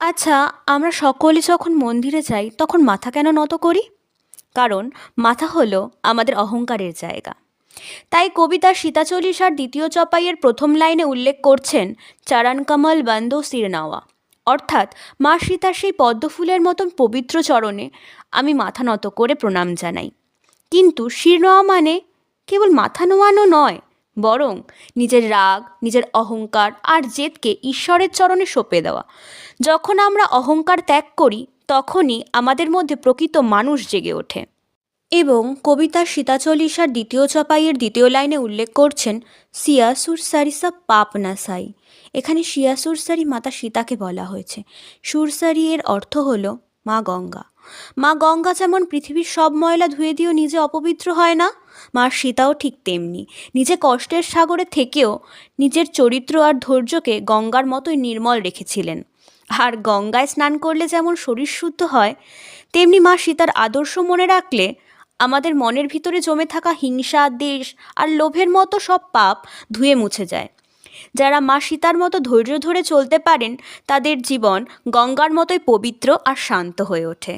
আচ্ছা, আমরা সকলে যখন মন্দিরে যাই তখন মাথা কেন নত করি? কারণ মাথা হলো আমাদের অহংকারের জায়গা। তাই কবিতা সীতাচল্লিশার দ্বিতীয় চপাইয়ের প্রথম লাইনে উল্লেখ করছেন চরণ কমল বন্দো সির নেওয়া, অর্থাৎ মা সীতার সেই পদ্মফুলের মতন পবিত্র চরণে আমি মাথা নত করে প্রণাম জানাই। কিন্তু শির নেওয়া মানে কেবল মাথা নোয়ানো নয়, বরং নিজের রাগ, নিজের অহংকার আর জেদকে ঈশ্বরের চরণে সঁপে দেওয়া। যখন আমরা অহংকার ত্যাগ করি তখনই আমাদের মধ্যে প্রকৃত মানুষ জেগে ওঠে। এবং কবিতার সীতাচল্লিশার দ্বিতীয় চপাইয়ের দ্বিতীয় লাইনে উল্লেখ করছেন সিয়া সুরসারি সব পাপ না সাই। এখানে সিয়া সুরসারি মাতা সীতাকে বলা হয়েছে। সুরসারি এর অর্থ হলো মা গঙ্গা। মা গঙ্গা যেমন পৃথিবীর সব ময়লা ধুয়ে দিয়েও নিজে অপবিত্র হয় না, মা সীতাও ঠিক তেমনি নিজে কষ্টের সাগরে থেকেও নিজের চরিত্র আর ধৈর্যকে গঙ্গার মতোই নির্মল রেখেছিলেন। আর গঙ্গায় স্নান করলে যেমন শরীর শুদ্ধ হয়, তেমনি মা সীতার আদর্শ মনে রাখলে আমাদের মনের ভিতরে জমে থাকা হিংসা, দ্বেষ আর লোভের মতো সব পাপ ধুয়ে মুছে যায়। যারা মা সীতার মতো ধৈর্য ধরে চলতে পারেন তাদের জীবন গঙ্গার মতোই পবিত্র আর শান্ত হয়ে ওঠে।